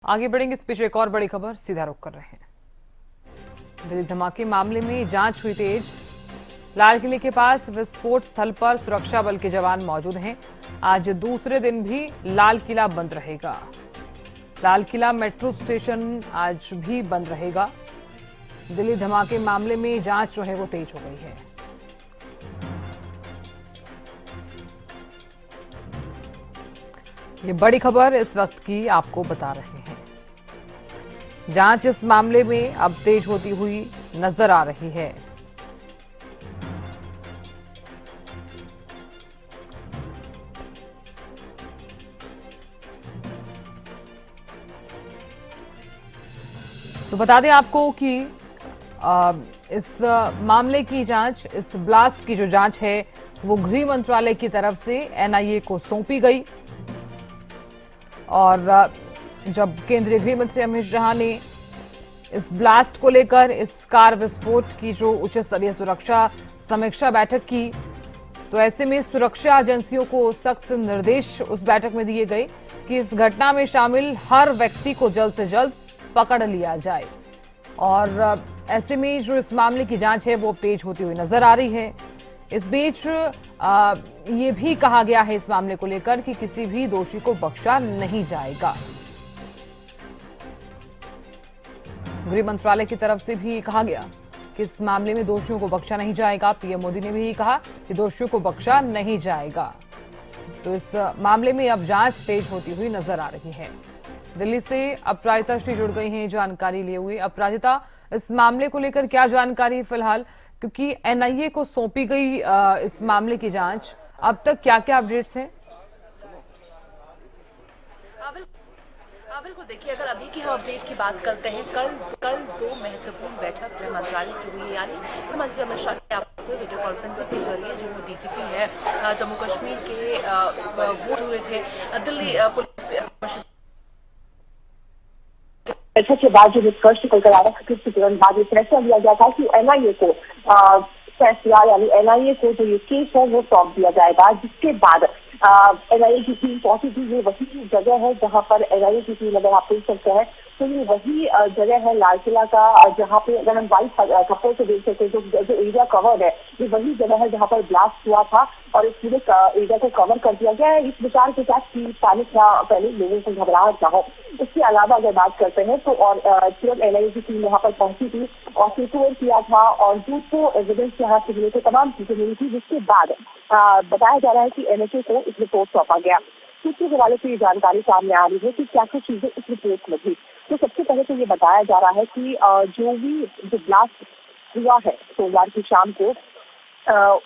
आगे बढ़ेंगे, इस पीछे एक और बड़ी खबर सीधा रुख कर रहे हैं। दिल्ली धमाके मामले में जांच हुई तेज। लाल किले के पास विस्फोट स्थल पर सुरक्षा बल के जवान मौजूद हैं। आज दूसरे दिन भी लाल किला बंद रहेगा। लाल किला मेट्रो स्टेशन आज भी बंद रहेगा। दिल्ली धमाके मामले में जांच जो है वो तेज हो गई है। ये बड़ी खबर इस वक्त की आपको बता रहे हैं। जांच इस मामले में अब तेज होती हुई नजर आ रही है। तो बता दें आपको कि इस मामले की जांच, इस ब्लास्ट की जो जांच है वो गृह मंत्रालय की तरफ से एनआईए को सौंपी गई। और जब केंद्रीय गृह मंत्री अमित शाह ने इस ब्लास्ट को लेकर, इस कार विस्फोट की जो उच्च स्तरीय सुरक्षा समीक्षा बैठक की, तो ऐसे में सुरक्षा एजेंसियों को सख्त निर्देश उस बैठक में दिए गए कि इस घटना में शामिल हर व्यक्ति को जल्द से जल्द पकड़ लिया जाए। और ऐसे में जो इस मामले की जांच है वो तेज होती हुई नजर आ रही है। इस बीच ये भी कहा गया है इस मामले को लेकर कि किसी भी दोषी को बख्शा नहीं जाएगा। गृह मंत्रालय की तरफ से भी कहा गया कि इस मामले में दोषियों को बख्शा नहीं जाएगा। पीएम मोदी ने भी कहा कि दोषियों को बख्शा नहीं जाएगा। तो इस मामले में अब जांच तेज होती हुई नजर आ रही है। दिल्ली से अपराजिता श्री जुड़ गई हैं जानकारी लिए हुए। अपराजिता, इस मामले को लेकर क्या जानकारी फिलहाल, क्योंकि एनआईए को सौंपी गई इस मामले की जांच, अब तक क्या क्या अपडेट्स हैं? बिल्कुल, देखिए, अगर अभी की हम अपडेट की बात करते हैं, कल दो महत्वपूर्ण बैठक गृह मंत्रालय की हुई। यानी गृह मंत्री अमित शाह के आपस में वीडियो कॉन्फ्रेंसिंग के जरिए जो डीजीपी है जम्मू कश्मीर के, वो जुड़े थे दिल्ली पुलिस बैठक के बाद जो निष्कर्ष निकल कर आ रहा है, उसके तुरंत बाद ये फैसला लिया गया था कि एनआईए को फैसला, यानी एनआईए को जो ये केस है वो सौंप दिया जाएगा। जिसके बाद एनआईए की टीम पहुंची थी। ये वही जगह है जहां पर एनआईए की टीम, अगर आप देख सकते हैं तो ये वही जगह है लाल किला का, जहाँ पे अगर हम व्हाइट कपड़ों से देख सकते हैं जो एरिया कवर्ड है, ये वही जगह है जहाँ पर ब्लास्ट हुआ था और इस पूरे एरिया को कवर कर दिया गया है इस विचार के साथ कि पैनिक ना पहले लोगों को घबराहट ना हो। इसके अलावा अगर बात करते हैं तो और तुरंत एनआईए की टीम यहाँ पर पहुंची थी और पेपर किया था और जो एविडेंस यहाँ से मिले थे, तमाम चीजें मिली थी। जिसके बाद बताया जा रहा है कि एनएचए को इस रिपोर्ट सौंपा गया। सूत्रों के हवाले से ये जानकारी सामने आ रही है कि क्या क्या चीजें इस रिपोर्ट में थी। तो सबसे पहले तो ये बताया जा रहा है कि जो ब्लास्ट हुआ है सोमवार की शाम को,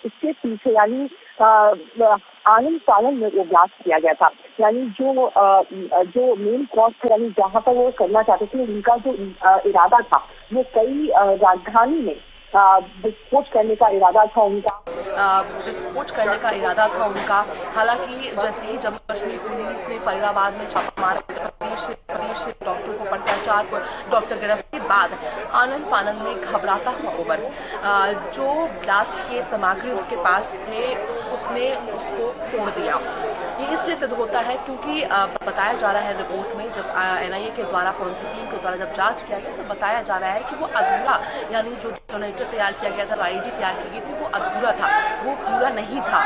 उसके पीछे यानी आनंद फानन में वो ब्लास्ट किया गया था। यानी जो मेन कॉज था, यानी जहाँ पर वो करना चाहते थे, उनका जो इरादा था वो कई राजधानी में विस्फोट करने का इरादा था उनका। हालांकि जैसे ही जम्मू कश्मीर पुलिस ने फरीदाबाद में छापा मारा, प्रदेश से डॉक्टर को पटाचार को डॉक्टर गिरफ्तार के बाद आनंद फानन में घबराता हुआ ओवर जो ब्लास्ट के सामग्री उसके पास थे उसने उसको फोड़ दिया। ये इसलिए सिद्ध होता है क्योंकि बताया जा रहा है रिपोर्ट में, जब एनआईए के द्वारा, फोरेंसिक टीम के द्वारा जब जांच किया गया तो बताया जा रहा है कि वो अधूरा, यानी जो डेटोनेटर तैयार किया गया था, आईईडी तैयार की गई थी, वो अधूरा था, वो पूरा नहीं था।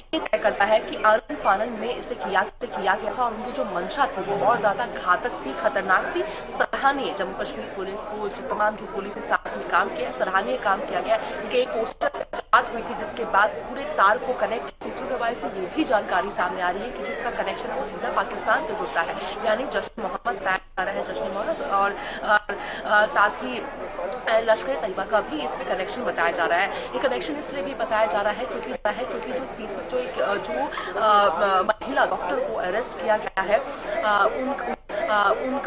ये तय करता है कि आनंद फानन में इसे किया गया था और उनकी जो मंशा थी वो बहुत ज्यादा घातक थी, खतरनाक थी। सराहनीय जम्मू कश्मीर पुलिस को, जो तमाम जो पुलिस के साथ में काम किया, सराहनीय काम किया गया। इनके एक पोस्टर से बात हुई थी जिसके बाद पूरे तार को कनेक्ट, सूत्रों के हवाले से ये भी जानकारी सामने आ रही है कि जिसका कनेक्शन है वो सीधा पाकिस्तान से जुड़ता है। यानी जश्न मोहम्मद तय कर रहा है, जश्न मोहम्मद और साथ ही लश्कर तैयबा का भी इसमें कनेक्शन बताया जा रहा है। ये कनेक्शन इसलिए भी बताया जा रहा है क्योंकि जो महिला डॉक्टर को अरेस्ट किया गया है,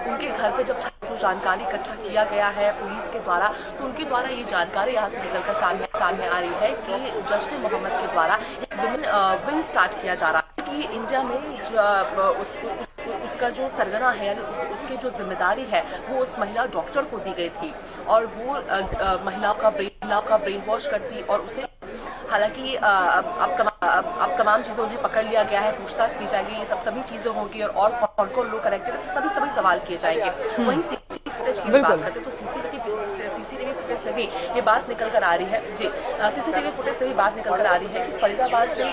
उनके घर पे जब जो जानकारी इकट्ठा किया गया है पुलिस के द्वारा, तो उनके द्वारा ये जानकारी यहाँ से निकलकर सामने आ रही है कि जश्न मोहम्मद के द्वारा एक विमेन विंग स्टार्ट किया जा रहा है कि इंडिया में उसका जो सरगना है, यानी उसकी जो जिम्मेदारी है वो उस महिला डॉक्टर को दी गई थी और वो महिला का ब्रेन वॉश करती और उसे हालांकि अब तमाम चीजें उन्हें पकड़ लिया गया है, पूछताछ की जाएगी, ये सभी चीजें होगी और कौन कौन लोग कनेक्टेड है, सभी सवाल किए जाएंगे। वहीं सीसीटीवी फुटेज की बात करते तो सीसीटीवी फुटेज से भी ये बात निकल कर आ रही है जी, सीसीटीवी फुटेज से भी बात निकल कर आ रही है कि फरीदाबाद से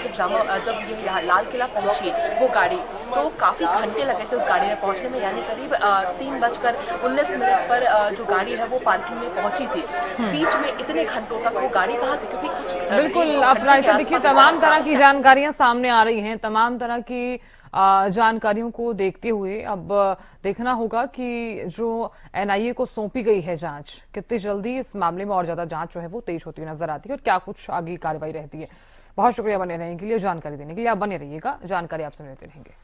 जब ये लाल किला पहुंची वो गाड़ी, तो काफी घंटे लगे थे उस गाड़ी में पहुंचने में, यानी करीब 3:19 पर जो गाड़ी है वो पार्किंग में पहुंची थी। बीच में इतने घंटों तक वो गाड़ी कहाँ थी, क्योंकि कुछ बिल्कुल अपराजिता, देखिए तमाम तरह की जानकारियां सामने आ रही हैं, तमाम तरह की जानकारियों को देखते हुए अब देखना होगा कि जो एनआईए को सौंपी गई है जांच, कितनी जल्दी इस मामले में और ज्यादा जांच जो है वो तेज होती नजर आती है और क्या कुछ आगे कार्रवाई रहती है। बहुत शुक्रिया बने रहने के लिए, जानकारी देने के लिए। आप बने रहिएगा, जानकारी आपसे मिलते रहेंगे।